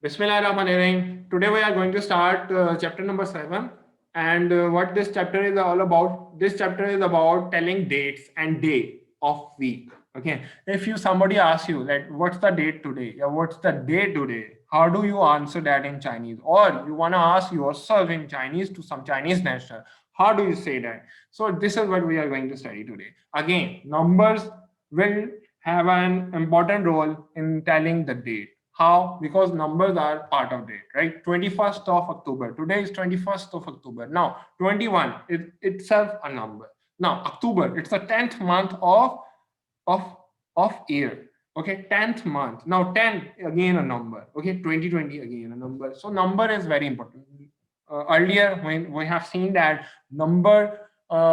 Bismillahirrahmanirrahim. Today we are going to start chapter number 7. And what this chapter is all about, this chapter is about telling dates and day of week. Okay. If you somebody asks you that what's the date today? Yeah, what's the day today? How do you answer that in Chinese? Or you want to ask yourself in Chinese to some Chinese national. How do you say that? So this is what we are going to study today. Again, numbers will have an important role in telling the date. How? Because numbers are part of it, right? 21st of October. Today is 21st of October. Now, 21 is itself a number. Now, October, it's the 10th month of of year. Okay, 10th month. Now, 10 again a number. Okay, 2020 again a number. So number is very important. Earlier, when we have seen that number,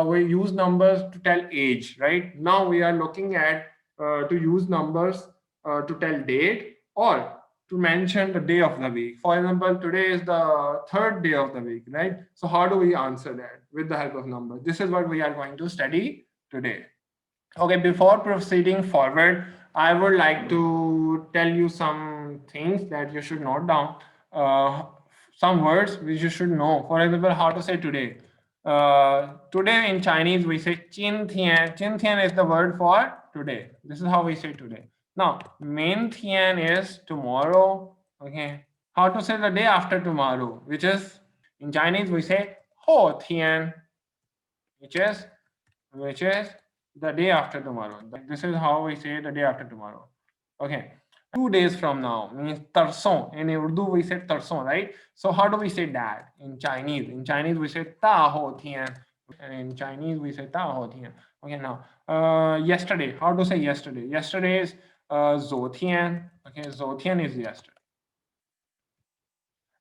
we use numbers to tell age, right? Now we are looking at to use numbers to tell date or to mention the day of the week. For example, today is the third day of the week, right? So how do we answer that with the help of numbers? This is what we are going to study today. Okay, before proceeding forward, I would like to tell you some things that you should note down. Some words which you should know. For example, how to say today. Today in Chinese we say 今天. 今天 is the word for today. This is how we say today. Now, 明天 is tomorrow. Okay. How to say the day after tomorrow, which is in Chinese we say 后天, which is the day after tomorrow. This is how we say the day after tomorrow. Okay. 2 days from now means tarson. In Urdu we say tarson, right? So how do we say that in Chinese? In Chinese we say ta ho tian. And in Chinese we say ta ho tian. Okay, now yesterday. How to say yesterday? Yesterday is zo tian. Okay, zo tian is yesterday.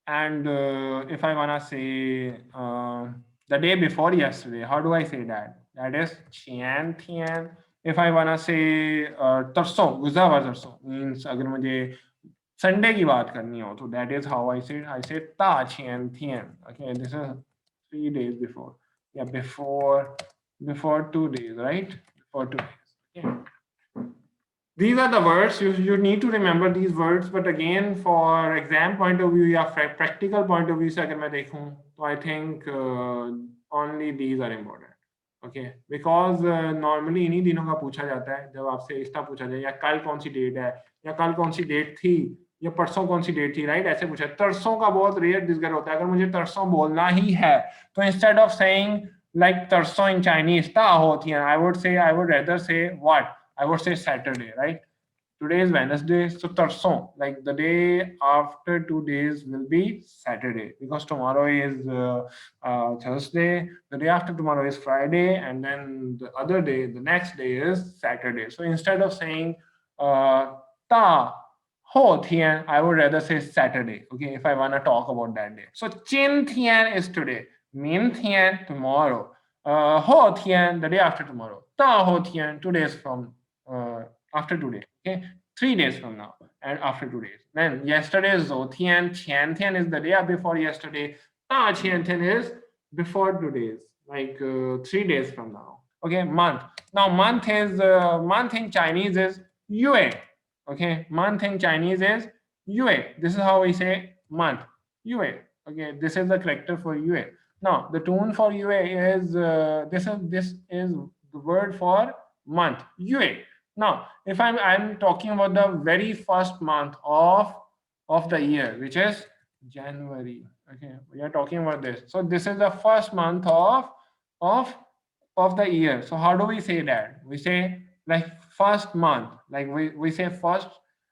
And if I wanna say the day before yesterday, how do I say that? That is 前天. If I wanna say तरसों, गुज़रा हुआ तरसों means अगर मुझे Sunday की बात करनी हो तो that is how I say 大前天. Okay, this is 3 days before. Yeah, before 2 days, right? Before 2 days. Okay. These are the words you need to remember these words, but again for exam point of view या practical point of view से अगर मैं देखूं तो I think only these are important. Okay, because normally इन्हीं दिनों का पूछा जाता है जब आपसे इसका पूछा जाए या कल कौन सी डेट है या कल कौन सी डेट थी या परसों कौन सी डेट थी, राइट? ऐसे पूछा. तरसों का बहुत रेयर डिस्गर होता है. अगर मुझे तरसों बोलना ही है तो instead of saying like तरसों in Chinese ta होती है, I would rather say what? I would say Saturday, right? Today is Wednesday, so tarson, like the day after 2 days will be Saturday, because tomorrow is Thursday, the day after tomorrow is Friday, and then the other day, the next day is Saturday. So instead of saying ta ho tian, I would rather say Saturday, okay, if I want to talk about that day. So Jin tian is today, Min tian tomorrow, ho tian the day after tomorrow, ta ho tian 2 days from after today, okay, 3 days from now and after 2 days. Then yesterday is Zotian, Qiantian is the day before yesterday, Ta Qiantian is before 2 days, like 3 days from now. Okay, month. Now month in Chinese is Yue. Okay, month in Chinese is Yue. This is how we say month, Yue. Okay, this is the character for Yue. Now the tone for Yue is this is the word for month, Yue. Now, if I'm talking about the very first month of the year, which is January. Okay, we are talking about this. So this is the first month of the year. So how do we say that? We say like first month, like we say first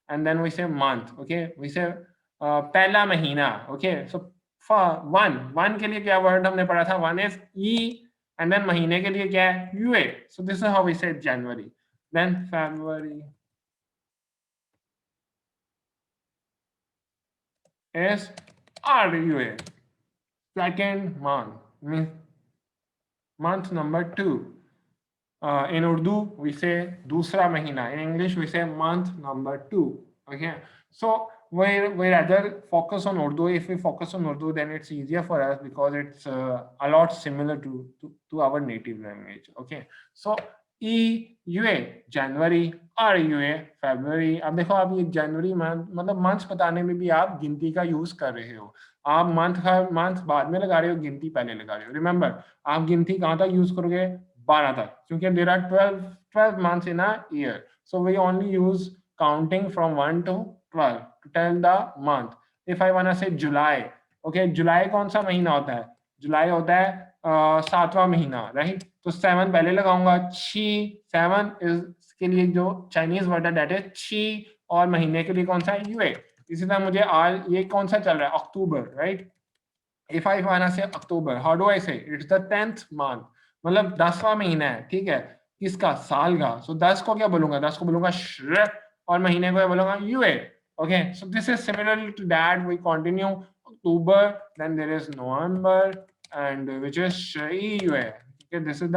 and then we say month. Okay, we say पहला महीना. Okay, so for one के लिए क्या word हमने पढ़ा था? One is e, and then महीने के लिए क्या है? Yue. So this is how we say January. Then February is RUA, second month, means month number 2. In Urdu, we say दूसरा महीना. In English, we say month number 2. Okay, so we rather focus on Urdu. If we focus on Urdu, then it's easier for us because it's a lot similar to our native language. Okay, so ई यूए January, आर यूए February. अब देखो आप ये जनवरी month मतलब month बताने में भी आप गिनती का यूज कर रहे हो। आप मंथ बाद में लगा रहे हो, गिनती पहले लगा रहे हो। रिमेंबर आप गिनती कहाँ तक यूज करोगे? 12 तक, क्योंकि there are 12 months in a year, so we only use counting from 1 to 12 to tell the month. If I want say July, okay जुलाई कौन सा महीना होता है? जुलाई होता है 7वां महीना, राइट? तो 7 पहले लगाऊंगा, छी 7 इज के लिए जो चाइनीज वर्ड है दैट इज छी, और महीने के लिए कौन सा है? यूए। इसी तरह मुझे आज ये कौन सा चल रहा है? October, right? If I want say October, how do I से? इट्स द 10th मंथ, मतलब 10वां महीना है, ठीक है? किसका? साल का। सो 10 को क्या बोलूंगा? 10 को बोलूंगा श्र, और महीने को क्या बोलूंगा? यूए। Okay, so this is similar to that, we continue October, then there is November and which is यूए, ठीक है? दिस इज द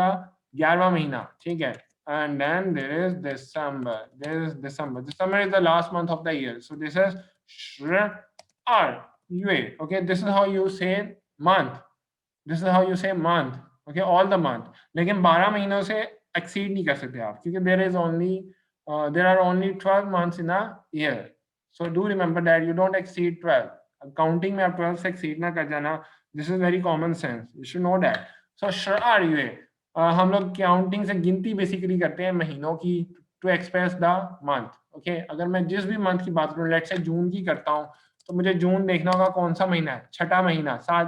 11वां महीना, ठीक है? And then there is December. There is December. December is the last month of the year. So this is Shra R. Okay, this is how you say month. This is how you say month. Okay, all the month. लेकिन 12 महीनों से exceed नहीं कर सकते आप, क्योंकि there are only 12 months in a year. So do remember that you don't exceed 12. Counting में आप 12 से exceed ना कर जाना. This is very common sense. You should know that. So Shra R. हम लोग काउंटिंग से गिनती बेसिकली करते हैं महीनों की to express the month. Okay, अगर मैं जिस भी मंथ की बात करूं, लेट्स से जून की करता हूं, तो मुझे जून देखना होगा कौन सा महीना है? छठा महीना, छठा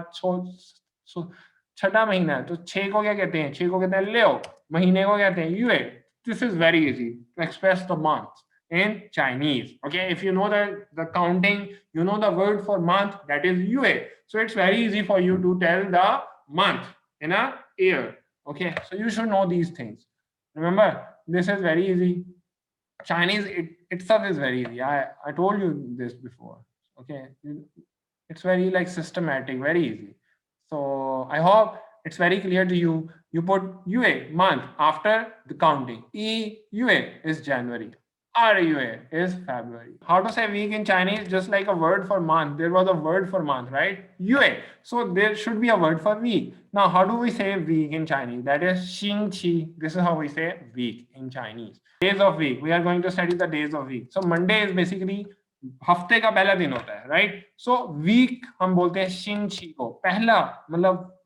महीना है। तो 6 को क्या कहते हैं? 6 को कहते हैं लियो, महीने को कहते हैं यूए। This is very easy to express the month in Chinese. Okay, if you know the counting, you know the word for month, that is yue. So it's very easy for you to tell the month in a year. Okay, so you should know these things. Remember, this is very easy. Chinese itself is very easy. I told you this before. Okay, it's very like systematic, very easy. So I hope it's very clear to you. You put UA month after the counting. EUA is January. RUA is February. How to say week in Chinese? Just like a word for month, there was a word for month, right? UA. So there should be a word for week. Now, how do we say week in Chinese? That is Xing Qi. This is how we say week in Chinese. Days of week. We are going to study the days of week. So Monday is basically हफ्ते का पहला दिन होता है, right? So weak हम बोलते हैं शिंग छी को, पहला मतलब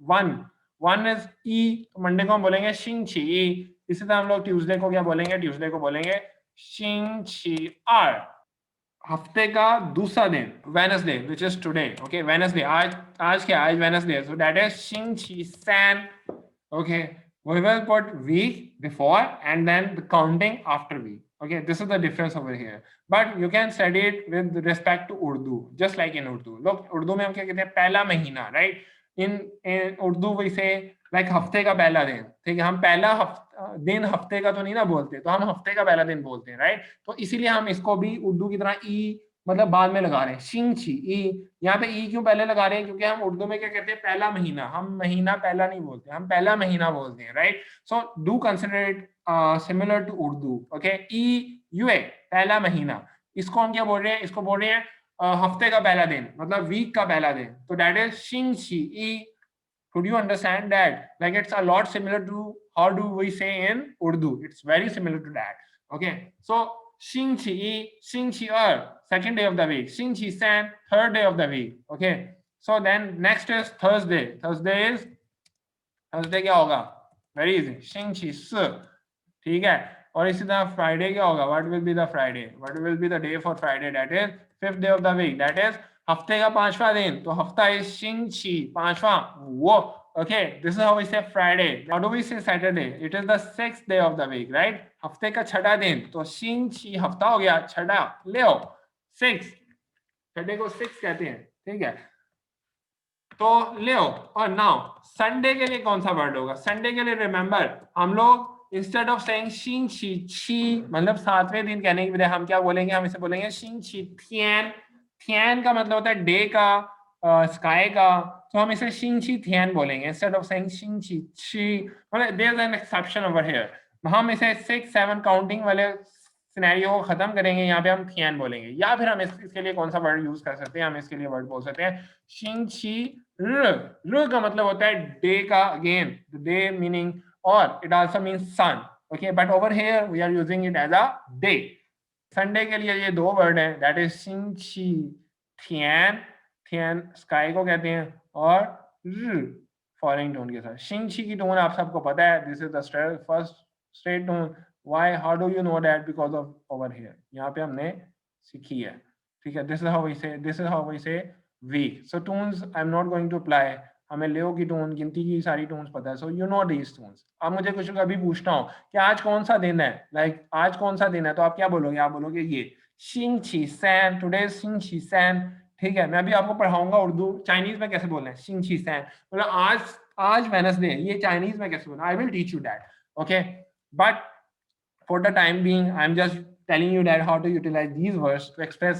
वन इज ई, तो मंडे को हम बोलेंगे शिंग छी ई। इसी तरह हम लोग ट्यूसडे को क्या बोलेंगे? ट्यूसडे को बोलेंगे शिंग छी आर। हफ्ते का दूसरा दिन Wednesday, which is today. Okay, Wednesday, आज क्या? आज वेडनेसडे, सो दैट इज शिंग छी सैन। Okay, we will put week before and then the counting after week. Okay, this is the difference over here, but you can study it with respect to Urdu, just like in Urdu. Look, Urdu में हम क्या कहते हैं? पहला महीना, right? In Urdu we say like हफ्ते का पहला दिन, ठीक है? हम पहला दिन हफ्ते का तो नहीं ना बोलते, तो हम हफ्ते का पहला दिन बोलते हैं, राइट? तो इसीलिए हम इसको भी उर्दू की तरह ई मतलब बाद में लगा रहे हैं, शिंग छी ई। यहाँ पे ई क्यों पहले लगा रहे हैं? क्योंकि हम उर्दू में क्या कहते हैं? पहला महीना। हम महीना पहला नहीं बोलते, हम पहला महीना बोलते हैं, right? So do consider it similar to Urdu. Okay, ई यूए पहला महीना, इसको हम क्या बोल रहे हैं? इसको बोल रहे हैं हफ्ते का पहला दिन, मतलब वीक का पहला दिन, तो दैट इज शिंग छी ई। Could you understand that? Like it's a lot similar to how do we say in Urdu? It's very similar to that. Okay, so Xing Qi Yi, Xing Qi Er, second day of the week. Xing Qi San, third day of the week. Okay, so then next is Thursday. Thursday क्या होगा? Very easy. Xing Qi Si, ठीक है? और इसी तरह Friday क्या होगा? What will be the Friday? What will be the day for Friday? That is fifth day of the week. That is हफ्ते का पांचवा दिन, तो हफ्ता इज शिंग छी, पांचवा वो। Okay, this is how we say Friday. How do we say Saturday? It is the sixth day of the week, right? हफ्ते का छठा दिन, तो शिंग छी हफ्ता हो गया, छठा ले आओ, सिक्स, छठे को सिक्स कहते हैं, ठीक है? तो ले आओ। और नाउ संडे के लिए कौन सा वर्ड होगा? संडे के लिए रिमेंबर, हम लोग इंस्टेड ऑफ सेइंग शिंग छी छी मतलब सातवें दिन कहने की बजाय हम क्या बोलेंगे? हम इसे बोलेंगे शिंग छी थियन। थियन का मतलब होता है डे का, स्काई का, तो हम इसे शिंग छी थियन बोलेंगे इंस्टेड ऑफ सेइंग शिंग छी छी। मतलब there is an exception over here. हम इसे 6 7 काउंटिंग वाले सिनेरियो को खत्म करेंगे, यहाँ पे हम थियन बोलेंगे। या फिर हम इसके लिए कौन सा वर्ड यूज कर सकते हैं? हम इसके लिए वर्ड बोल सकते हैं शिंग छी र। का मतलब होता है डे का, अगेन डे मीनिंग, और it also means sun. Okay, but over here we are using it as a day. Sunday के लिए ये दो वर्ड हैं, that is 星期天,天स्काई को कहते हैं, और र फॉलोइंग टोन के साथ. 星期की टोन आप सबको पता है, this is the first straight tone. Why? How do you know that? Because of over here. यहाँ पे हमने सीखी है, ठीक है. This is how we say week. So tones I'm not going to apply. हमें लेओ की टोन, गिनती की सारी टोन्स पता है. So you know these tones. अब मुझे कुछ कभी पूछना हो कि आज कौन सा दिन है, लाइक आज कौन सा दिन है, तो आप क्या बोलोगे? आप बोलोगे ये 星期三, टुडे 星期三, ठीक है. मैं अभी आपको पढ़ाऊंगा उर्दू, चाइनीज में कैसे बोलना है 星期三, मतलब आज वेडनेसडे है, ये चाइनीज में कैसे बोलना. I will teach you that. Okay, but for the time being I'm just telling you that how to utilize these words to express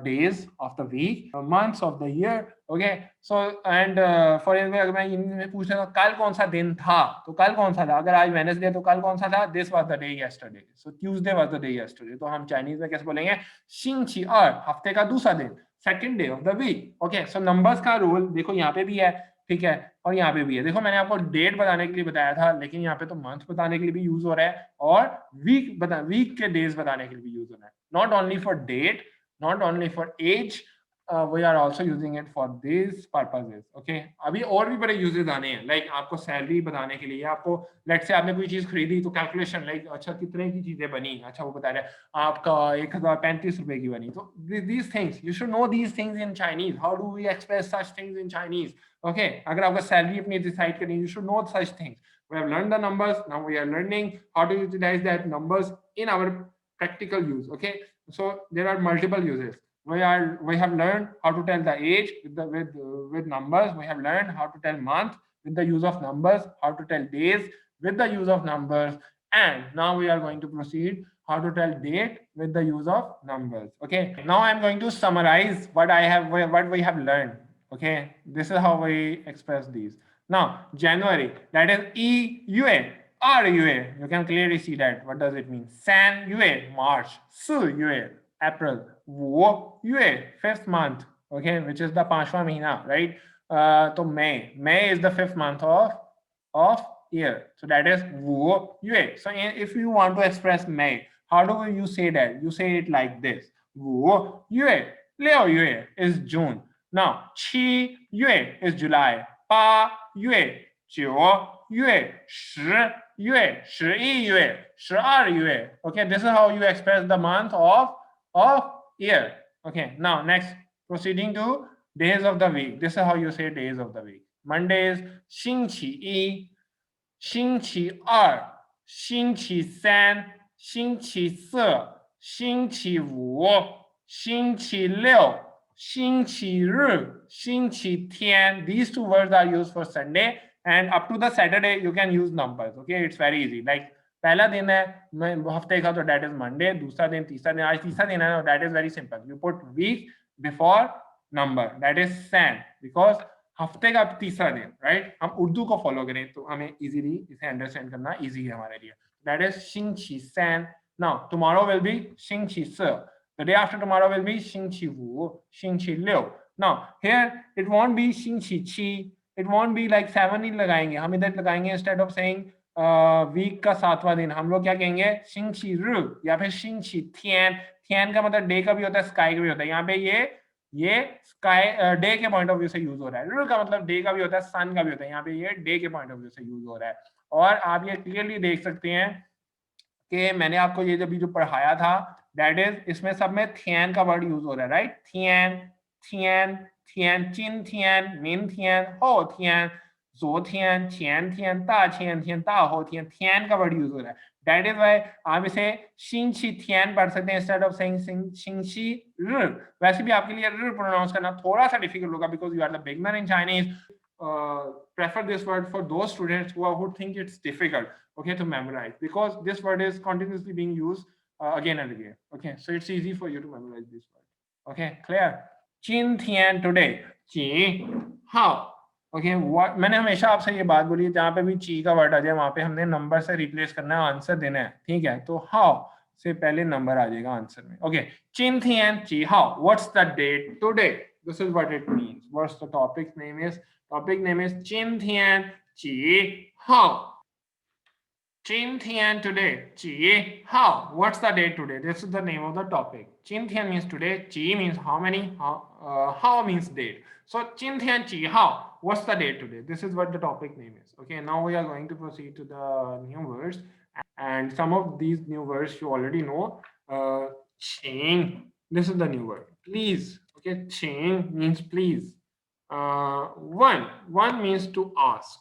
days of the week, months of the year. Okay, so and for example अगर मैं English में पूछ रहा हूँ कल कौन सा दिन था, तो कल कौन सा था. अगर आज वेडनेसडे तो कल कौन सा था? This was the day yesterday. So Tuesday was the day yesterday. तो हम चाइनीज में कैसे बोलेंगे? 星期二, हफ्ते का दूसरा दिन, second day of the week. Okay, so numbers का रूल देखो यहाँ पे भी है, ठीक है, और यहाँ पे भी है. देखो मैंने आपको डेट बताने के लिए बताया था, लेकिन यहाँ पे तो मंथ बताने के लिए भी यूज हो रहा है, और वीक के डेज बताने के लिए भी यूज हो रहा है. Not only for date, not only for age, we are also using it for this purposes. Okay, अभी और भी बड़े यूजेस आने हैं, लाइक आपको सैलरी बताने के लिए, आपको लेट्स से आपने कोई चीज खरीदी तो कैलकुलेशन, लाइक अच्छा कितने की चीजें बनी, अच्छा वो बता रहा है आपका 1035 रुपए की बनी. तो these things you should know these things in Chinese. How do we express such things in Chinese? Okay, अगर आपका सैलरी अपनी डिसाइड करनी, you should know such things. We have learned the numbers, now we are learning how to utilize that numbers in our practical use. Okay, so there are multiple uses. We have learned how to tell the age with numbers. We have learned how to tell month with the use of numbers, how to tell days with the use of numbers, and now we are going to proceed how to tell date with the use of numbers. Okay, now I'm going to summarize what we have learned. Okay, this is how we express these. Now January, that is EUA, RUA, you can clearly see that. What does it mean? San UA, March. Su UA, April. Wo UA, 5th month. Okay, which is the पांचवा महीना, right? So May is the 5th month of year. So that is Wo UA. So if you want to express May, how do you say that? You say it like this. Wo UA, Leo UA is June. Now Qi UA is July. Pa UA, 9月, 10月, 11月, 12月. Okay, this is how you express the month of year. Okay, now next, proceeding to days of the week. This is how you say days of the week. Monday is 星期一, 星期二, 星期三, 星期四, 星期五, 星期六, 星期日, 星期天. These two words are used for Sunday, and up to the Saturday you can use numbers. Okay, it's very easy. Like पहला दिन है हफ्ते का, तो that is Monday. दूसरा दिन, तीसरा दिन, आज तीसरा दिन है ना, that is very simple. You put week before number, that is San, because हफ्ते का तीसरा दिन, right? हम उर्दू को फॉलो करें तो हमें इजीली इसे अंडरस्टैंड करना इजी है हमारे लिए. That is 星期三. Now tomorrow will be 星期四. The day after tomorrow will be 星期五, 星期六. Now here it won't be 星期七, it won't be like 7 ही लगाएंगे, हम इधर लगाएंगे instead of saying वीक का 7वां दिन हम लोग क्या कहेंगे? 星期日 या फिर 星期天.天का मतलब डे का भी होता है, स्काई का भी होता है. यहाँ पे ये स्काई डे के पॉइंट ऑफ व्यू से यूज हो रहा है. र का मतलब डे का भी होता है, सन का भी होता है. यहाँ पे ये डे के पॉइंट ऑफ व्यू से यूज हो रहा है. और आप ये क्लियरली देख सकते हैं कि मैंने आपको ये जो पढ़ाया था, दैट इज इसमें सब में थियन का वर्ड यूज हो रहा है, राइट? थियन, थियन, थियन, चिन थियन, मिन थियन, हो थियन, जो थियन, छियन थियन, ता छियन थियन, ता हो थियन. थियन का वर्ड यूज हो रहा है. दैट इज व्हाई आप इसे शिंगशी थियन पढ़ सकते हैं इंस्टेड ऑफ सेइंग शिंगशी र. वैसे भी आपके लिए र प्रोनाउंस करना थोड़ा सा डिफिकल्ट होगा because you are the beginner in Chinese. Prefer this word for those students who think it's difficult, okay, to memorize, because this word is continuously being used again and again. Okay, so it's easy for you to memorize this word. Okay, clear? 今天 today, 几号. Okay, what मैंने हमेशा आपसे ये बात बोली है, जहाँ पे भी ची का वर्ड आ जाए वहाँ पे हमने नंबर से रिप्लेस करना है, आंसर देना है, ठीक है? तो how से पहले नंबर आ जाएगा आंसर में. Okay, 今天几号, what's the date today? This is what it means. What's the topic name is? Topic name is 今天几号. Jīntiān today. Jī, how? What's the date today? This is the name of the topic. Jīntiān means today. Jī means how many. How means date. So Jīntiān Jī how? What's the date today? This is what the topic name is. Okay. Now we are going to proceed to the new words, and some of these new words you already know. Qing. This is the new word. Please. Okay. Qing means please. One means to ask.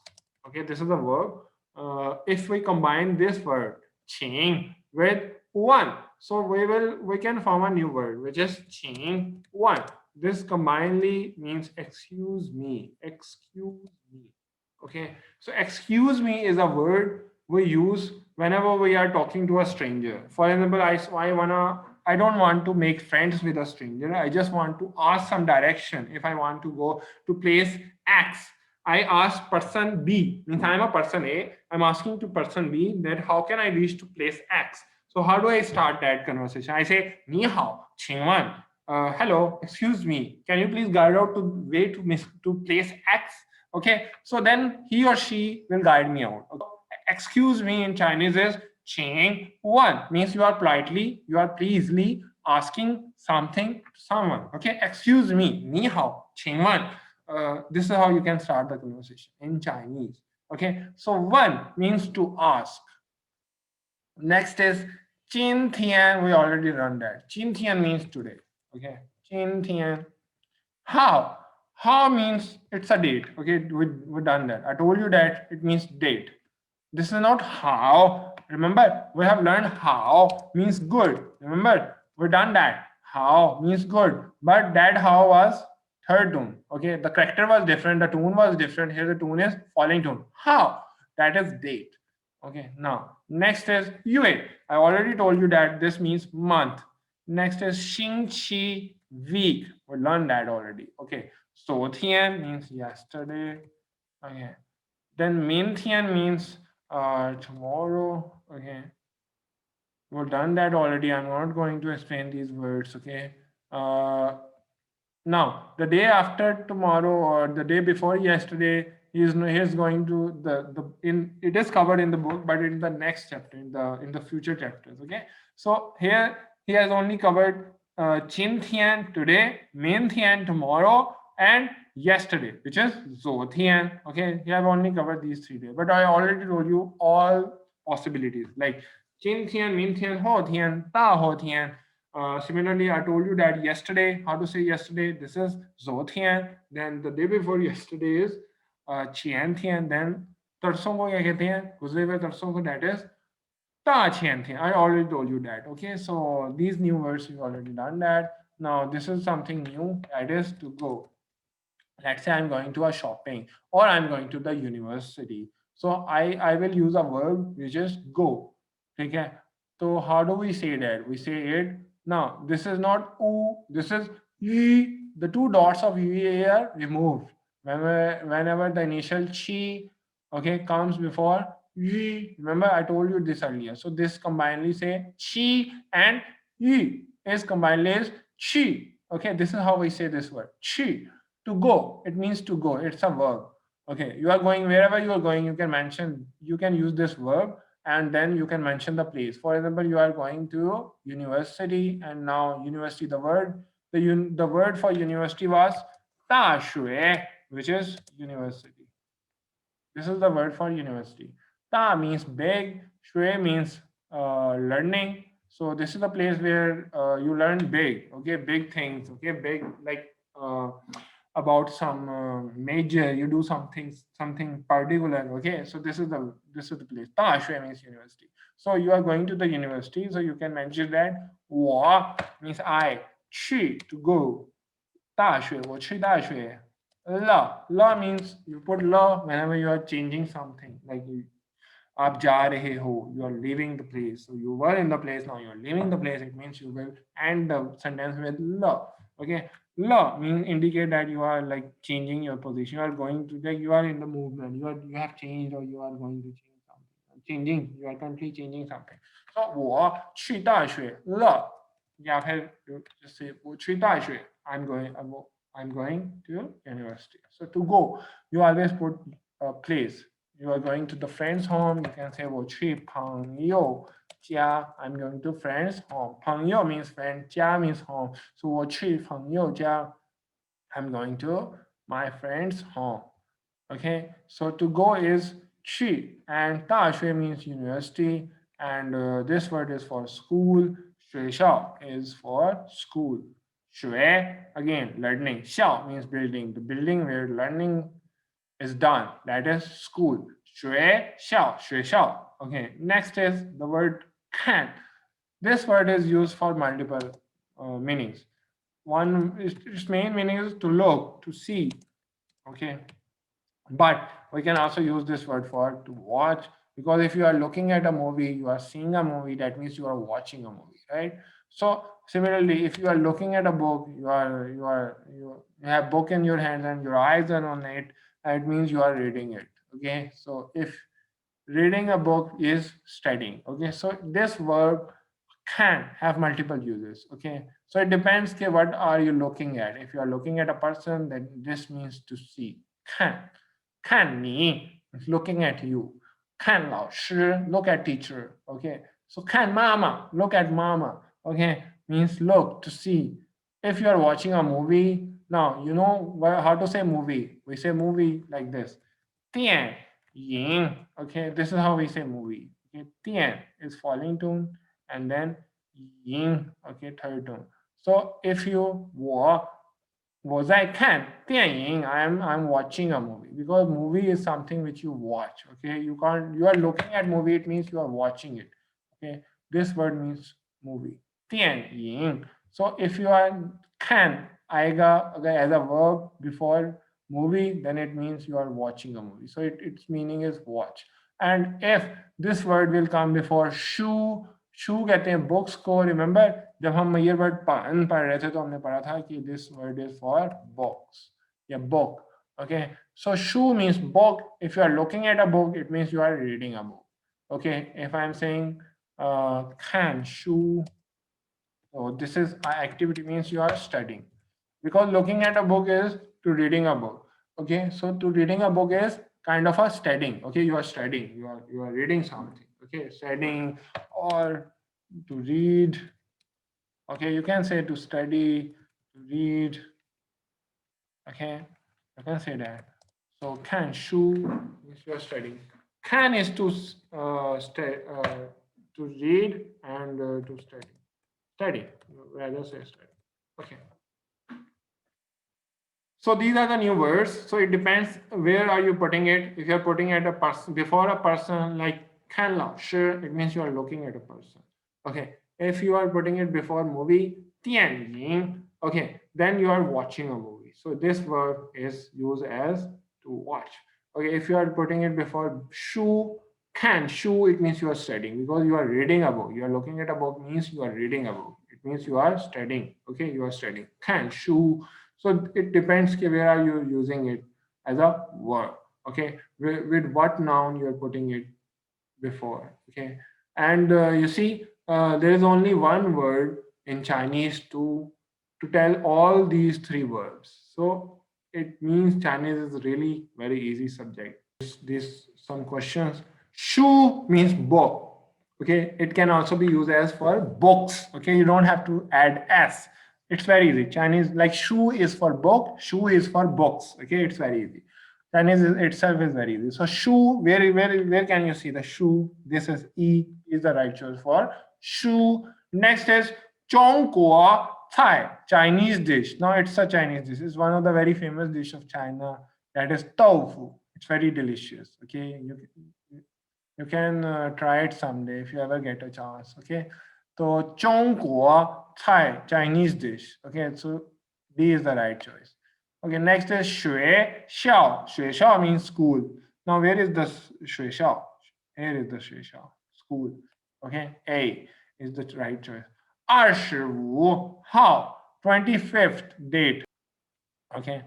Okay. This is the verb. If we combine this word qing with one, so we can form a new word which is qing one. This combinedly means excuse me. Okay, so excuse me is a word we use whenever we are talking to a stranger. For example, I don't want to make friends with a stranger. I just want to ask some direction. If I want to go to place X, I ask person B, means I'm a person A, I'm asking to person B that how can I reach to place X? So how do I start that conversation? I say, 你好, 请问, hello, excuse me, can you please guide out to way to place X? Okay, so then he or she will guide me out. Okay. Excuse me in Chinese is 请问, means you are pleasantly asking something to someone. Okay, excuse me, 你好, 请问. This is how you can start the conversation in Chinese. Okay, so one means to ask. Next is Jīntiān. We already learned that. Jīntiān means today. Okay, Jīntiān. How? How means it's a date. Okay, we done that. I told you that it means date. This is not how. Remember, we have learned how means good. Remember, we done that. How means good, but that how was third tone. Okay, the character was different, the tone was different. Here the tone is falling tone. How? That is date. Okay, now next is yue. I already told you that this means month. Next is xing qi, week. We learned that already. Okay, so tian means yesterday. Okay, then min tian means tomorrow. Okay, we've done that already. I'm not going to explain these words. Okay, now the day after tomorrow or the day before yesterday, he's going to it is covered in the book, but in the next chapter, in the future chapters. Okay, so here he has only covered Jīntiān today, Mīntiān tomorrow, and yesterday, which is Zōtiān. Okay, he have only covered these 3 days, but I already told you all possibilities like Jīntiān, Mīntiān, Hōtiān, Da Hōtiān. Similarly, I told you that yesterday, how to say yesterday, this is Zōtiān. Then the day before yesterday is Qiāntiān. Then Tarsong ko kya kehte hain? Guzre hue tarsong ko, that is Ta Qiāntiān. I already told you that. Okay, so these new words you already done that. Now this is something new, that is to go. Let's say I'm going to a shopping or I'm going to the university. So I will use a verb which is go. Okay. So how do we say that? We say it. Now this is not u, this is y. The 2 dots of u are removed. Whenever the initial chi, okay, comes before y. Remember I told you this earlier. So this combinedly say chi and y is combinedly is chi. Okay, this is how we say this word chi. To go, it means to go. It's a verb. Okay, you are going wherever you are going. You can use this verb, and then you can mention the place. For example, you are going to university, and now university, the word for university was 大学, which is university. This is the word for university. Ta means big, shui means learning. So this is the place where you learn big. Okay, big things. Okay, big like about some major. You do something particular. Okay, so this is the place. 大学 means university. So you are going to the university, so you can mention that 我 means I, 去 to go, 大学我去大学. La means you put la whenever you are changing something, like आप जा रहे हो, you are leaving the place. So you were in the place, now you are leaving the place. It means you will end the sentence with la. Okay, la means indicate that you are like changing your position. You are going to, like, you are in the movement. You have changed, or you are going to change something. Changing, you are currently changing something. So 我去大学了. या फिर just say 我去大学. I'm going to university. So to go, you always put a place. you are going to the friend's home, you can say 我去朋友家. I'm going to friend's home. 朋友 means friend, 家 means home. So 我去朋友家. I'm going to my friend's home. Okay, so to go is 去 and 大学 means university, and this word is for school. 学校 is for school. 学 again learning. 校 means building, the building where learning is done, that is school. 学校. Okay, next is the word can. This word is used for multiple meanings. One, its main meaning is to look, to see. Okay, but we can also use this word for to watch, because if you are looking at a movie, you are seeing a movie, that means you are watching a movie, right? So similarly, if you are looking at a book, you have book in your hands and your eyes are on it, it means you are reading it. Okay, so if reading a book is studying. Okay, so this verb can have multiple uses. Okay, so it depends okay, what are you looking at. If you are looking at a person, then this means to see. Can me is looking at you. 看老师 look at teacher. Okay, so 看妈妈 look at mama. Okay, means look, to see. If you are watching a movie, now you know how to say movie. We say movie like this. 电影. Okay, this is how we say movie. Okay, 电 is falling tone, and then 影, okay, third tone. So if you 我在看电影, I'm watching a movie, because movie is something which you watch. Okay, you are looking at movie, it means you are watching it. Okay, this word means movie. 电影. So if you are 看 आएगा okay, as a verb before movie, then it means you are watching a movie. So its meaning is watch. And if this word will come before shoe, शू कहते हैं books को. Remember जब हम ये word पढ़ रहे थे तो हमने पढ़ा था कि this word is for books या book. Okay, so shoe means book. If you are looking at a book, it means you are reading a book. Okay, if I'm saying 看书, so this is activity means you are studying, because looking at a book is to reading a book. Okay, so to reading a book is kind of a studying. Okay, you are studying, you are reading something. Okay, studying or to read. Okay, you can say to study, to read. Okay, you can say that. So 看书 means you are studying. Can is to to read and to study. Study, rather say study. Okay. So these are the new words. So it depends where are you putting it. If you're putting it a person before a person like 看老师, it means you are looking at a person. Okay. If you are putting it before movie, 电影, okay, then you are watching a movie. So this verb is used as to watch. Okay. If you are putting it before 书, 看书, it means you are studying, because you are reading a book. You are looking at a book means you are reading a book. It means you are studying. Okay, you are studying. 看书. So it depends where are you using it as a verb. Okay, with what noun you are putting it before. Okay, and you see there is only one word in Chinese to tell all these three verbs. So it means Chinese is really very easy subject. This some questions. Shu means book. Okay, it can also be used as for books. Okay, you don't have to add s. It's very easy. Chinese, like shu is for book, shu is for books. Okay, it's very easy. Chinese itself is very easy. So shu, where can you see the shu? This is e is the right choice for shu. Next is 中国菜, Chinese dish. Now it's a Chinese dish. It's one of the very famous dish of China. That is tofu. It's very delicious. Okay, you can try it someday if you ever get a chance. Okay, so 中国菜, Chinese dish. Okay, so D is the right choice. Okay, next is 学校. 学校 means school. Now where is the 学校? Here is the 学校, school. Okay, A is the right choice. 25号, 25th date. Okay,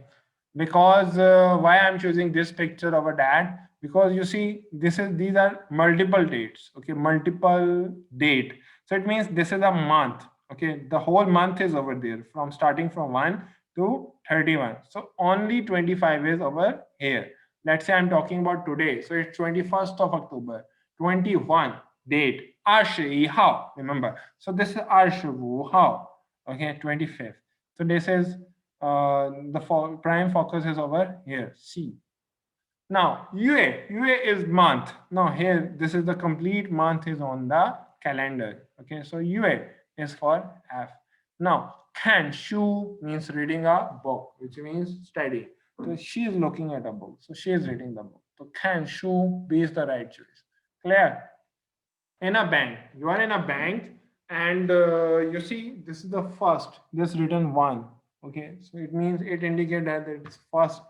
because why I'm choosing this picture over that, because you see these are multiple dates. Okay, multiple date, so it means this is a month. Okay, the whole month is over there from starting from 1 to 31, so only 25 is over here. Let's say I'm talking about today. So it's 21st of October. 21 date. 21号. Remember. So this is 25号. Okay, 25th. So this is the prime focus is over here. C. Now UA is month. Now here this is the complete month is on the calendar. Okay, so UA is for F. Now can shu means reading a book, which means study. So she is looking at a book. So she is reading the book. So can shu be is the right choice. Clear? In a bank, you are in a bank, and you see this is the first. This written 1. Okay, so it means it indicates that it's first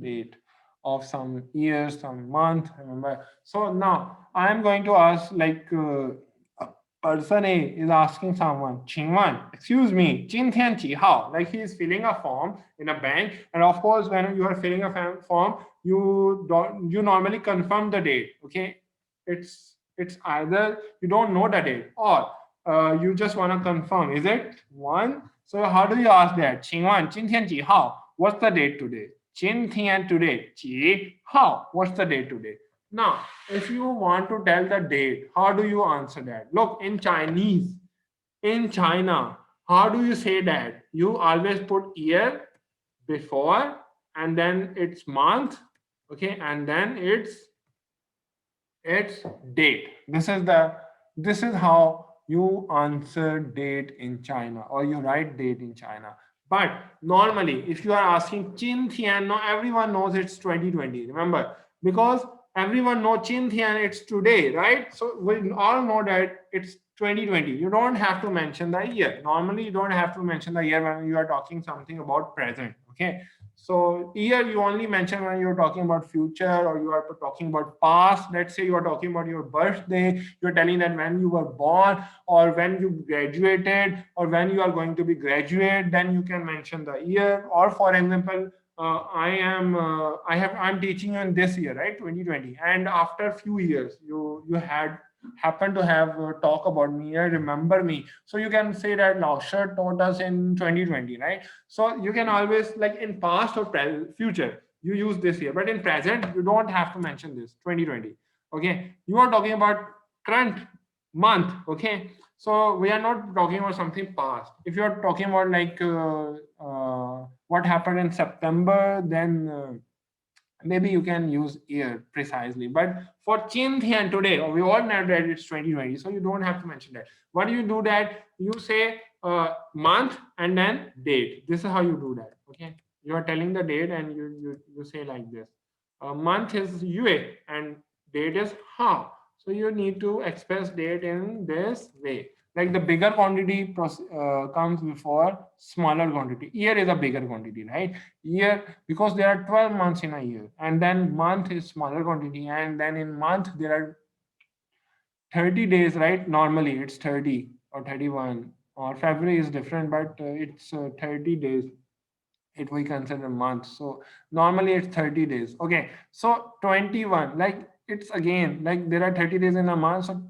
date of some year, some month. Remember. So now I am going to ask like. Person A is asking someone, 请问, excuse me, 今天几号? Like he is filling a form in a bank, and of course, when you are filling a form, you normally confirm the date. Okay, it's either you don't know the date or you just want to confirm. Is it 1? So how do you ask that? 请问今天几号? What's the date today? 今天 today. 几号? What's the date today? Now, if you want to tell the date, how do you answer that? Look, in Chinese, in China, how do you say that? You always put year before, and then it's month, okay, and then it's date. This is how you answer date in China, or you write date in China. But normally, if you are asking 今天, now everyone knows it's 2020. Remember, because everyone knows 今天, it's today, right? So we all know that it's 2020. You don't have to mention the year. Normally, you don't have to mention the year when you are talking something about present. Okay. So year you only mention when you're talking about future, or you are talking about past. Let's say you are talking about your birthday. You're telling that when you were born, or when you graduated, or when you are going to be graduate, then you can mention the year. Or for example, I'm teaching you in this year, right, 2020, and after a few years you happen to have talk about me or remember me, so you can say that Lauscher taught us in 2020, right? So you can always, like in past or future, you use this year, but in present you don't have to mention this 2020. Okay, you are talking about current month. Okay, so we are not talking about something past. If you are talking about like what happened in September, then maybe you can use year precisely. But for 今天 today, we all know that it's 2020, so you don't have to mention that. What do you do that? You say month and then date. This is how you do that. Okay, you are telling the date, and you say like this. Month is UA and date is how. So you need to express date in this way. Like the bigger quantity comes before smaller quantity. Year is a bigger quantity, right? Year, because there are 12 months in a year, and then month is smaller quantity, and then in month there are 30 days, right? Normally it's 30 or 31, or February is different, but it's 30 days. It we consider month. So normally it's 30 days. Okay, so 21, like it's again like there are 30 days in a month. So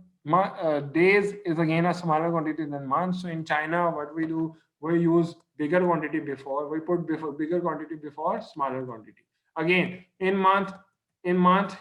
days is again a smaller quantity than months. So in China, what we do, we use bigger quantity before, we put bigger quantity before smaller quantity. Again, in month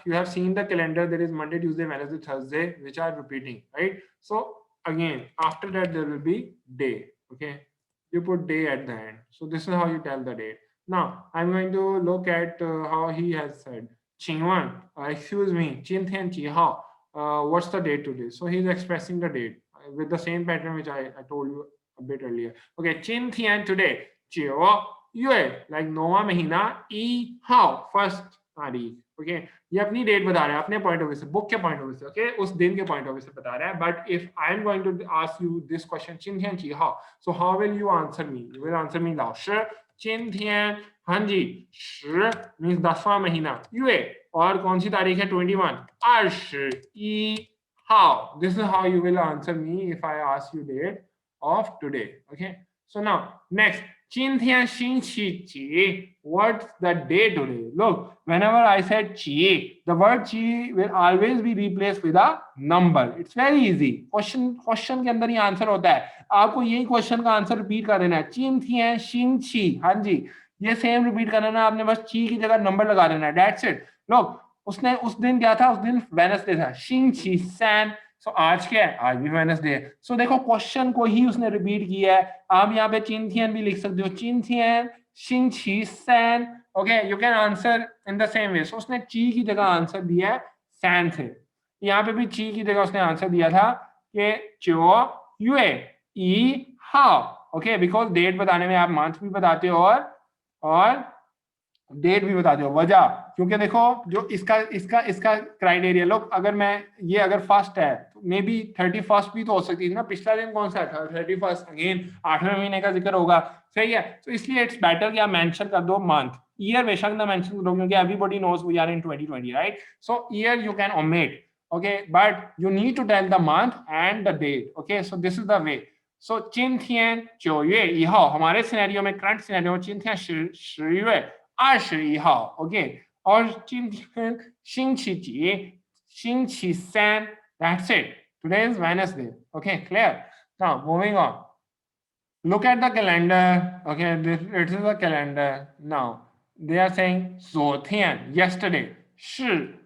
you have seen the calendar, there is Monday, Tuesday, Wednesday, Thursday, which are repeating, right? So again, after that there will be day. Okay, you put day at the end. So this is how you tell the date. Now I'm going to look at how he has said 请问 excuse me 今天几号 what's the date today? So he's expressing the date with the same pattern which I told you a bit earlier. Okay, 今天 today 9月 like 9वां महीना 1 号 first तारीख. Okay, ये अपनी date बता रहा है अपने point of view से, book के पॉइंट ऑफ व्यू से. ओके, उस दिन के पॉइंट ऑफ व्यू से बता रहा है. But if I am going to ask you this question 今天几号, so how will you answer me? You will answer me 老师今天 हाँ जी 10 means 10वां महीना, 月 और कौन सी तारीख है 21 21 how. This is how you will answer me if I ask you date of today. Okay, so now next 今天星期几 what's the day today? Look, whenever I said 几 the word 几 will always be replaced with a number. It's very easy. Question के अंदर ही answer होता है, आपको यही question का answer repeat कर देना है. 今天星期 हाँ जी, ये सेम रिपीट करना है आपने, बस ची की जगह नंबर लगा देना है. That's it. लोग उसने उस दिन क्या था, उस दिन वेडनेसडे था, शिंग ची सैन। सो आज क्या है, आज भी वेडनेसडे है। सो देखो क्वेश्चन को ही उसने रिपीट किया है। आप यहाँ पे चिंथियन भी लिख सकते हो, चिंथियन शिंग ची सैन। Okay, you can answer in the same way. So उसने ची की जगह आंसर दिया है सैन से। यहाँ पे भी ची की जगह उसने आंसर दिया था कि चो यूए ई हाउ। ओके, बिकॉज डेट बताने में आप मंथ भी बताते हो और डेट भी बता दो। वजह क्योंकि देखो जो इसका इसका इसका क्राइटेरिया, लोग अगर मैं ये अगर फर्स्ट है तो मे बी 31st भी तो हो सकती है ना। पिछला दिन कौन सा था, 31st, अगेन 8वें महीने का जिक्र होगा, सही है। तो इसलिए इट्स बेटर कि आप मेंशन कर दो मंथ। ईयर बेशक ना मेंशन करो क्योंकि everybody knows we are in 2020, right. So year you can omit, okay, but you need to tell the month and the date. Okay, so this is the way. So 今天9月1号 हमारे scenario में, current scenario में 今天10月21号 okay. और 今天星期几，星期三 that's it. Today is Wednesday. Okay, clear. Now moving on, look at the calendar. Okay, it is a calendar. Now they are saying 昨天 yesterday 是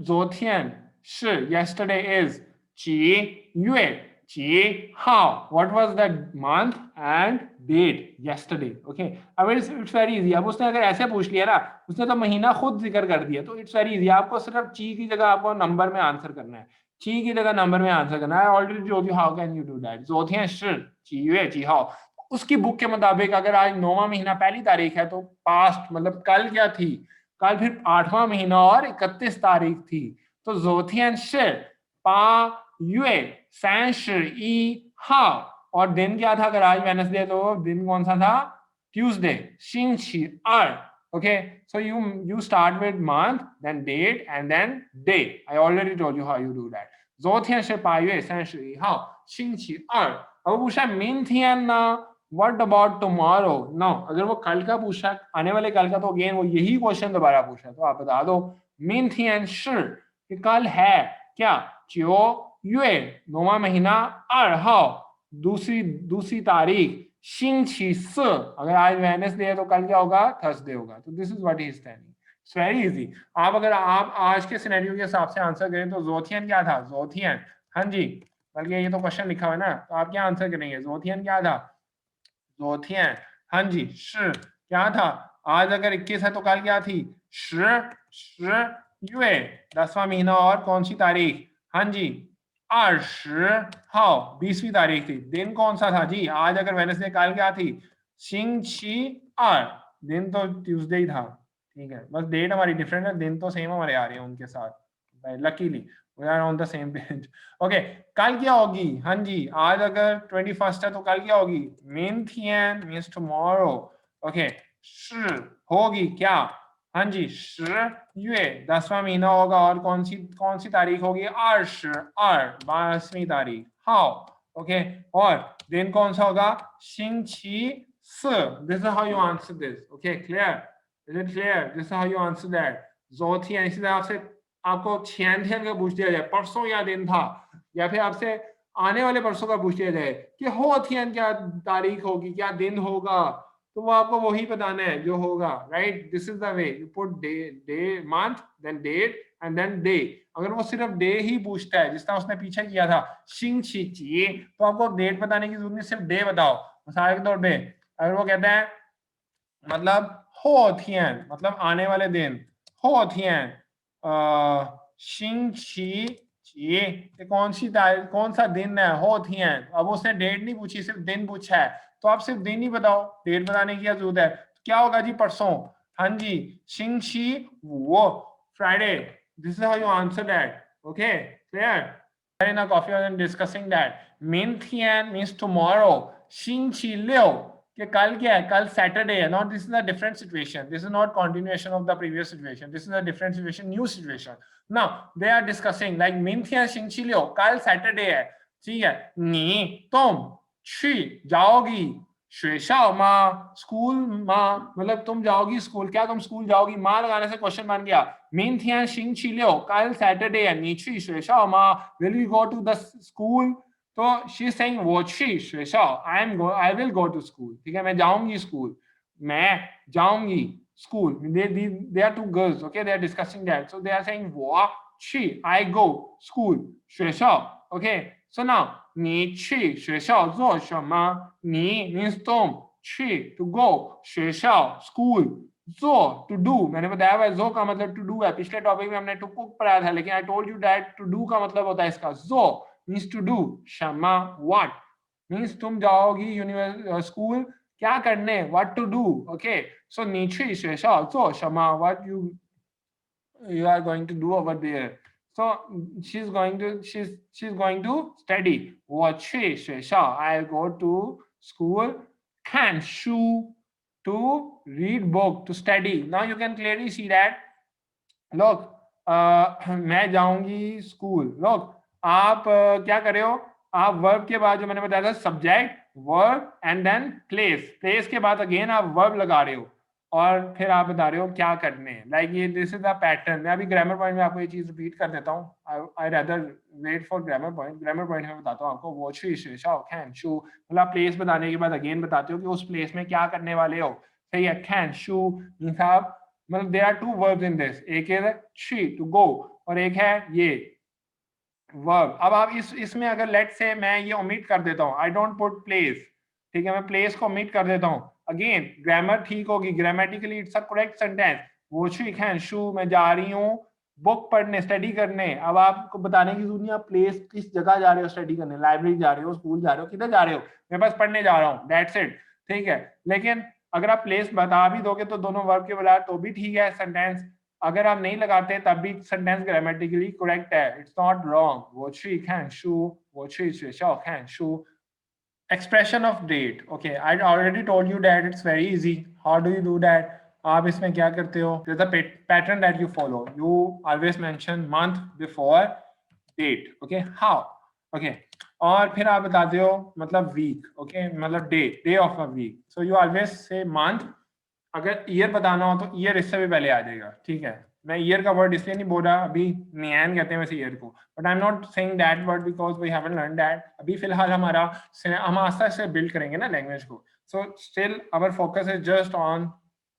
昨天是 yesterday is 几月几号 what was the month and date yesterday. okay, अब it's very easy. अब उसने अगर ऐसे पूछ लिया ना, उसने तो महीना खुद जिक्र कर दिया, तो it's very easy. आपको सिर्फ ची की जगह आपको नंबर में आंसर करना है, ची की जगह नंबर में आंसर करना है। Already told you how can you do that. 昨天是几月几号, उसकी बुक के मुताबिक अगर आज 9वां महीना पहली तारीख है तो पास्ट मतलब कल क्या थी, कल फिर 8वां महीना और 31 तारीख थी। तो 昨天是8月31号 और दिन क्या था, अगर आज वेडनेसडे तो दिन कौन सा था, Tuesday, 星期二। okay, so you start with month, then date, and then day. I already told you how you do that. 昨天是8月31号 星期二। अब पूछा 明天呢, What about tomorrow? No, अगर वो कल का पूछा, आने वाले कल का, तो अगेन वो यही क्वेश्चन दोबारा पूछा। तो आप बता दो 明天是 कि कल है क्या, 9月 9वां महीना 2号 दूसरी तारीख, 星期四 अगर आज वेडनेसडे है तो कल क्या होगा, थर्सडे होगा। तो this is what he is telling. It's very easy. आप अगर आप आज के सिनेरियो के हिसाब से आंसर करें तो 昨天 क्या था, 昨天 हाँ जी, बल्कि ये तो क्वेश्चन लिखा हुआ है ना, तो आप क्या आंसर करेंगे, 昨天 क्या था, 昨天 हाँ जी, श क्या था, आज अगर 21 है तो कल क्या थी, श 10वां महीना और कौन सी तारीख, हाँ जी 20号 20वीं तारीख थी। दिन कौन सा था जी, आज अगर वेडनेसडे, कल क्या थी, 星期二 दिन तो ट्यूसडे ही था। ठीक है, बस डेट हमारी डिफरेंट है, दिन तो सेम हमारे आ रहे हैं उनके साथ, luckily we are on the same page. okay, कल क्या होगी, हाँ जी आज अगर 21st है तो कल क्या होगी, 明天 means tomorrow. okay, 是 होगी क्या, हाँ जी 10月 10वां महीना होगा और कौन सी तारीख होगी, 22 तारीख, हाउ। ओके, और दिन कौन सा होगा, 星期四। this is how you answer this. okay, clear, is it clear? this is how you answer that. 昨天 इसी तरह आपसे आपको 前天 का पूछ दिया जाए, परसों या दिन था, या फिर आपसे आने वाले परसों का पूछ दिया जाए कि 后天 क्या तारीख होगी, क्या दिन होगा, तो वो आपको वही बताना है जो होगा, right. This is the way, you put day month then date and then day. अगर वो सिर्फ डे ही पूछता है जिस तरह उसने पीछे किया था 星期几, तो आपको डेट बताने की जरूरत नहीं, सिर्फ डे बताओ। मिसाल के तौर पे अगर वो कहता है मतलब 后天 मतलब आने वाले दिन, 后天 星期几 कौन सा दिन है, 后天। अब उसने डेट नहीं पूछी, सिर्फ दिन पूछा है, तो आप सिर्फ दिन ही बताओ, डेट बताने की क्या जरूरत है। क्या होगा जी, परसों, हाँ जी 星期五 Friday. This is how you answer that. Okay, clear. in a coffee and discussing that 明天 means tomorrow, 星期六 कि कल क्या है, कल सैटरडे है। Not, this is a different situation, this is not continuation of the previous situation, this is a different situation, new situation. Now they are discussing like 明天 星期六 कल Saturday है, ठीक है, 你 तुम 去 जाओगी 学校吗 स्कूल माँ, मतलब तुम जाओगी स्कूल, क्या तुम स्कूल जाओगी, माँ लगाने से क्वेश्चन बन गया। 明天 星期六 कल सैटरडे है, 你去学校吗 will you go to the school, तो she is saying 我去学校 I will go to school, ठीक है, मैं जाऊंगी स्कूल। मैं जाऊंगी school. They are two girls, okay? They are discussing that. So they are saying 我去 I go school 学校 okay? So now 你去学校做什么？你 means तुम 去 to go 学校 school जो to do मैंने बताया हुआ जो का मतलब to do है पिछले टॉपिक में हमने to cook पढ़ाया था लेकिन I told you that to do का मतलब होता है इसका जो means to do Shama what means तुम जाओगी स्कूल क्या करने what to do okay so 你去学校做什么 what you are going to do over there so she's going to study 我去学校 I'll go to school 看书 to read book to study now you can clearly see that look मैं जाऊंगी school लोग आप क्या कर रहे हो आप verb के बाद जो मैंने बताया था subject verb and then place के बाद अगेन आप वर्ब लगा रहे हो और फिर आप बता रहे हो क्या करने हैं लाइक ये दिस इज द पैटर्न मैं अभी ग्रामर पॉइंट में आपको ये चीज रिपीट कर देता हूँ I rather wait for grammar point में बताता हूँ आपको वो कैन शू मतलब प्लेस बताने के बाद अगेन बताते हो कि उस प्लेस में क्या करने वाले हो सही है कैन शू मीन्स आप मतलब there are two verbs in this एक है शी टू गो और एक है ये वर्ब अब आप इसमें अगर लेट से मैं ये ओमिट कर देता हूँ आई डोंट पुट प्लेस ठीक है मैं प्लेस को ओमिट कर देता हूँ अगेन ग्रामर ठीक होगी grammatically it's a correct sentence वो शी कैन शू मैं जा रही हूँ बुक पढ़ने स्टडी करने अब आपको बताने की जरूरत नहीं आप प्लेस किस जगह जा रहे हो स्टडी करने लाइब्रेरी जा रहे हो स्कूल जा रहे हो किधर जा रहे हो मैं बस पढ़ने जा रहा हूँ दैट्स इट ठीक है लेकिन अगर आप प्लेस बता भी दोगे तो दोनों वर्ब के बजाय तो भी ठीक है सेंटेंस अगर आप नहीं लगाते तब भी सेंटेंस ग्रामेटिकली करेक्ट है इट्स नॉट रॉन्ग वो शी कैन शू वो she can shoe expression of date okay I already told you that it's very easy how do you do that आप इसमें क्या करते हो there's a pattern that you follow you always mention month before date okay how okay और फिर आप बताते हो मतलब week okay मतलब day of a week so you always say month अगर ईयर बताना हो तो ईयर इससे भी पहले आ जाएगा ठीक है मैं ईयर का वर्ड इसलिए नहीं बोल रहा अभी नियान कहते हैं वैसे ईयर को but I am not saying that word because we haven't learn that अभी फिलहाल हमारा हम आस्ते आस्ते बिल्ड करेंगे ना लैंग्वेज को so still our focus is just on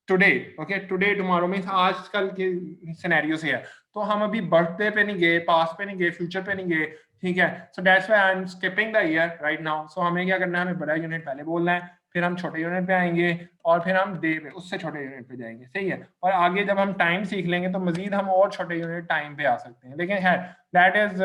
today okay today tomorrow means आजकल के सिनेरियो से है तो हम अभी बर्थडे पे नहीं गए पास्ट पे नहीं गए फ्यूचर पे नहीं गए ठीक है so that's why I am skipping the year right now so हमें क्या करना है हमें बड़ा यूनिट पहले बोलना है फिर हम छोटे यूनिट पे आएंगे और फिर हम डे पे उससे छोटे यूनिट पे जाएंगे सही है और आगे जब हम टाइम सीख लेंगे तो मजीद हम और छोटे यूनिट टाइम पे आ सकते हैं लेकिन है that is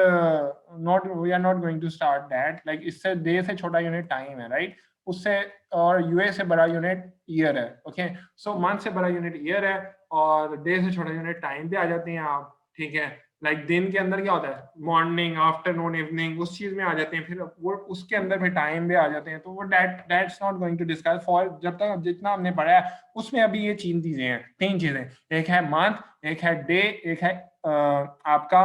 not we are not going to start that like इससे डे से छोटा यूनिट टाइम है राइट उससे और यूए से बड़ा यूनिट ईयर है ओके सो मंथ से बड़ा यूनिट ईयर है और डे से छोटा यूनिट टाइम पे आ जाते हैं आप ठीक है लाइक दिन के अंदर क्या होता है मॉर्निंग आफ्टरनून इवनिंग उस चीज में आ जाते हैं फिर वो उसके अंदर फिर टाइम भी आ जाते हैं तो वो that's not going to discuss for जब तक जितना हमने पढ़ा है उसमें अभी ये चीजें हैं तीन चीजें एक है मंथ एक है डे एक है आपका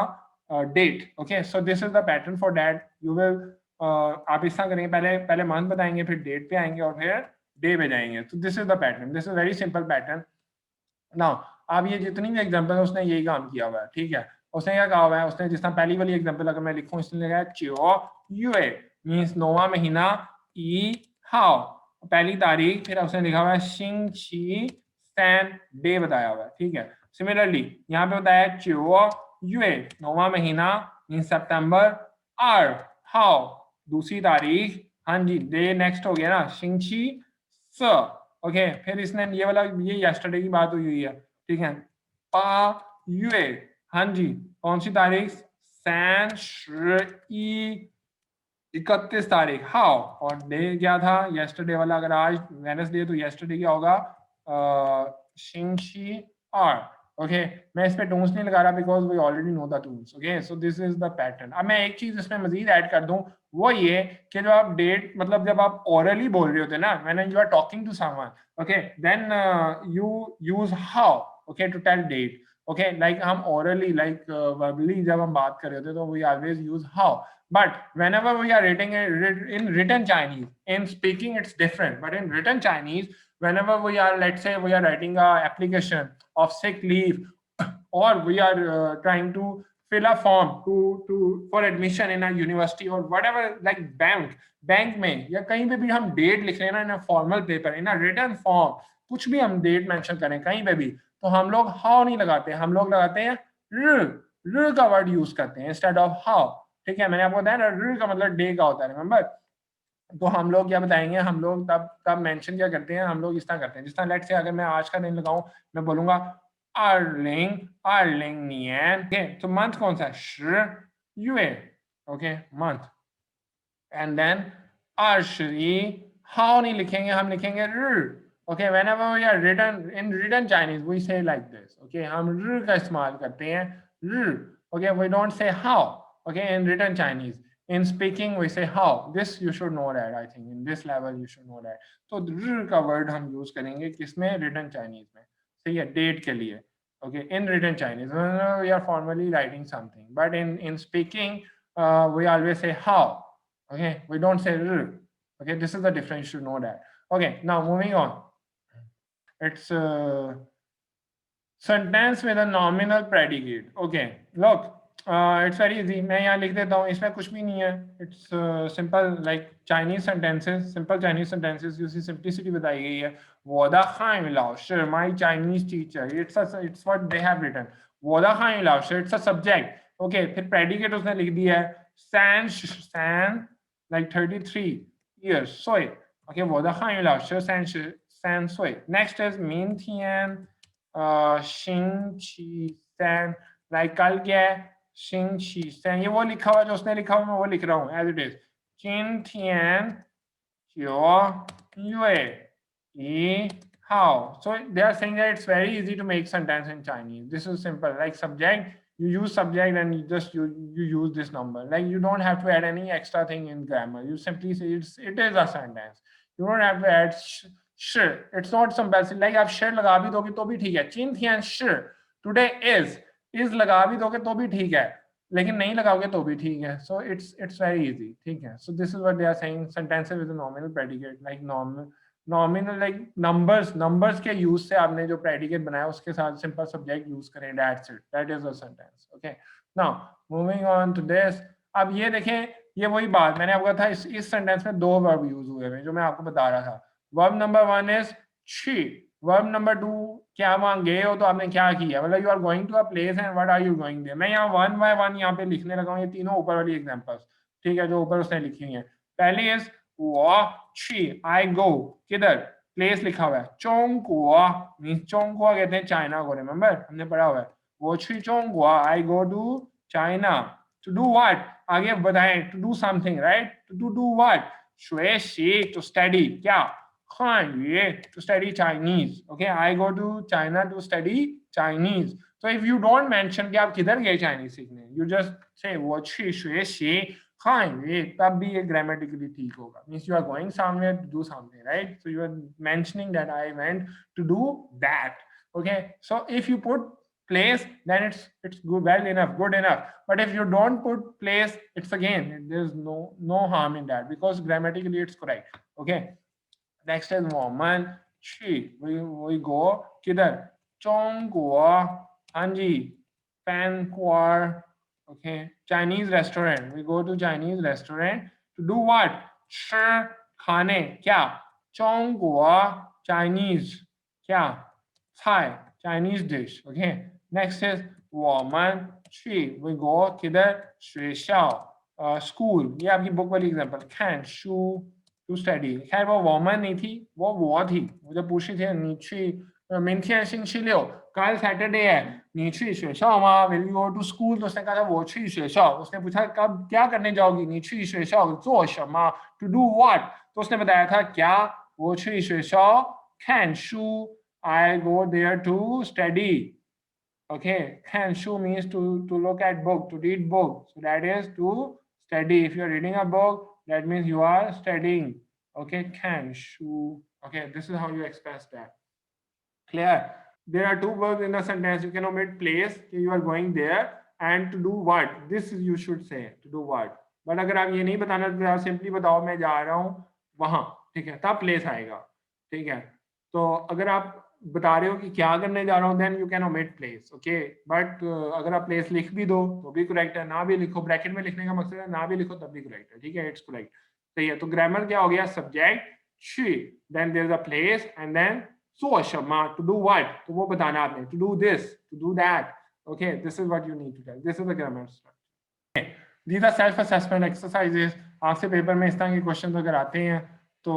date okay so this is the pattern for that you will आप इस तरह करेंगे पहले मंथ बताएंगे फिर डेट पे आएंगे और फिर डे पे जाएंगे तो this is the pattern this is very simple pattern now आप ये जितनी भी एग्जांपल है उसने यही काम किया हुआ है ठीक है उसने क्या कहा हुआ है उसने जिस तरह पहली वाली एग्जांपल अगर मैं लिखूं इसने लिखा है च्यो यूए मींस नौवां महीना ई हाओ पहली तारीख फिर उसने लिखा हुआ है शिंग ची सैन डे बताया हुआ है ठीक है सिमिलरली यहाँ पे बताया है च्यो यूए नौवां महीना मींस सितंबर आर हाओ दूसरी तारीख हाँ जी डे नेक्स्ट हो गया ना शिंग ची स ओके फिर इसने ये वाला ये यस्टरडे की बात हुई है ठीक है पा यूए हाँ जी कौन सी तारीख सैन 31 तारीख हाउ और डे क्या था यस्टरडे वाला अगर आज वेडनेसडे तो यस्टरडे क्या होगा शिंगशी आर ओके मैं इस पे टूल्स नहीं लगा रहा because we already know the tools okay so this is the pattern अब मैं एक चीज इसमें मजीद ऐड कर दूं वो ये कि जब आप डेट मतलब जब आप ओरली बोल रहे होते ना when you are talking to someone okay then you use how okay to tell date okay like हम orally like verbally जब हम बात कर रहे होते तो we always use how but whenever we are writing in written Chinese in speaking it's different but in written Chinese whenever we are let's say we are writing a application of sick leave or we are trying to fill a form to for admission in a university or whatever like bank में या कहीं पे भी हम date लिख रहे हैं ना in a formal paper in a written form कुछ भी हम डेट मेंशन करें कहीं पे भी, तो हम लोग हाउ नहीं लगाते, हम लोग लगाते हैं र का वर्ड यूज करते हैं इंस्टेड ऑफ हाउ। ठीक है, मैंने आपको बताया ना र का मतलब डे का होता है, रिमेंबर। तो हम लोग क्या बताएंगे, हम लोग तब तब मेंशन क्या करते हैं, हम लोग इस तरह करते हैं, जिस तरह लेट्स से अगर मैं आज का दिन लगाऊं, मैं बोलूंगा अर्लिंग अर्लिंग नियन। ओके, तो मंथ कौन सा है, श युए, ओके मंथ। एंड देन अर्शरी, हाउ नहीं लिखेंगे, हम लिखेंगे र। Okay, whenever we are written in written Chinese we say like this, okay, हम र का इस्तेमाल करते हैं, र। okay, we don't say how, okay, in written Chinese. In speaking we say how. This you should know that, I think in this level you should know that. तो r का word हम use करेंगे किसमें, written Chinese में, सही है, date के लिए। okay, in written Chinese we are formally writing something, but in speaking we always say how. okay, we don't say r. okay, this is the difference, you should know that. okay, now moving on, it's sentence with a nominal predicate. okay, look, it's very easy, मैं यहाँ लिख देता हूँ, इसमें कुछ भी नहीं है, it's simple like Chinese sentences, simple Chinese sentences, उसी simplicity बताई गई है। 我的汉语老师 my Chinese teacher, it's what they have written, 我的汉语老师 it's a subject। okay, फिर predicate उसने लिख दिया है san like 33 years 岁 okay, 我的汉语老师33岁 next is 明天星期三 like कल क्या है, 星期三 ये वो लिखा हुआ जो उसने लिखा हुआ मैं वो लिख रहा हूँ as it is। 今天9月1号 so they are saying that it's very easy to make sentence in Chinese. This is simple, like subject, you use subject and you just you use this number, like you don't have to add any extra thing in grammar, you simply say it is a sentence, you don't have to add sh, it's not some basic like आप sh लगा भी दोगे तो भी ठीक है, 今天是 today is लगा भी दोगे तो भी ठीक है, लेकिन नहीं लगाओगे तो भी ठीक है, so it's very easy। ठीक है, so this is what they are saying, sentences with a nominal predicate, like nominal like numbers के use से आपने जो predicate बनाया उसके साथ simple subject use करें, that's it, that is a sentence। okay, now moving on to this, अब ये देखें, ये वही बात मैंने आपको कहा था, इस sentence में दो verb use हुए हैं जो मैं आपको बता रहा था। verb number 1 is she, verb number 2 क्या वहां गए हो तो आपने क्या किया, मतलब you are going to a place and what are you going there. मैं यहाँ 1 by 1 यहाँ पे लिखने लगा हूँ, ये तीनों ऊपर वाली एग्जांपल्स, ठीक है, जो ऊपर उसने लिखी हुई है। पहली इज वो ची, आई गो, किधर, प्लेस लिखा हुआ है, चोंगगुओ मींस चोंगगुओ कहते हैं चाइना को, रिमेंबर हमने पढ़ा हुआ है, वो ची चोंगगुओ, I go to China, to do what, आगे बताएं, to do something, right, to do what, 学习 to study, क्या, 汉语 to study Chinese। okay, I go to China to study Chinese। so if you don't mention कि आप किधर गए Chinese सीखने, you just say 我去学习汉语, तब भी ये grammatically ठीक होगा, means you are going somewhere to do something, right, so you are mentioning that I went to do that। okay, so if you put place then it's good, well enough, good enough, but if you don't put place, it's again there's no harm in that because grammatically it's correct। okay, next is 我们去 we go 几的中国 Anji Fan Kwar। okay, Chinese restaurant, we go to Chinese restaurant to do what, 吃 खाने, क्या, 中国 Chinese, क्या, 菜 Chinese dish। okay, next is 我们去 we go 几的学校school, ये आपकी book वाली example, 看书to study। खैर वो woman नहीं थी, वो थी, वो जब पूछी थी 你去明天星期六 कल सैटरडे है 你去学校吗 will you go to school, तो उसने कहा था 我去学校，उसने पूछा कब क्या करने जाओगी 你去学校做什么 to do what, तो उसने बताया था क्या, 我去学校看书 I go there to study। okay, 看书 means to look at book, to read book, so that is to study, if you are reading a book that means you are studying। okay, 看书 okay, this is how you express that। clear, there are two verbs in the sentence, you can omit place, you are going there, and to do what, this is you should say to do what, but अगर आप ये नहीं बताना तो आप simply बताओ मैं जा रहा हूँ वहां, ठीक है, तब place आएगा। ठीक है, तो अगर आप बता रहे हो कि क्या करने जा रहा हूँ then you can omit place। okay, but अगर आप place लिख भी दो तो भी correct है, ना भी लिखो, ब्रैकेट में लिखने का मकसद है ना भी लिखो तब भी correct है। ठीक है, it's correct। सही है, तो ग्रामर क्या हो गया, subject she, then there is a place and then So Shama, to do what? तो वो बताना आपने. To do this, to do that. Okay, this is what you need to tell. This is the grammar structure. These are self-assessment exercises. आपसे paper में इस तरह के question अगर आते हैं तो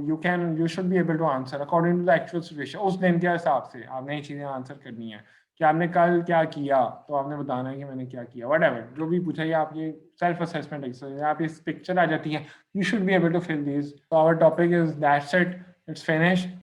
you should be able to answer according to the actual situation. उस दिन के हिसाब से आपने ये चीज़ें आंसर करनी है कि आपने कल क्या किया तो आपने बताना है कि मैंने क्या किया. Whatever, जो भी पूछा ये आप ये सेल्फ असेसमेंट एक्सरसाइज आप इस पिक्चर आ जाती है. You should be able to fill these. So our topic is that's it. It's finished.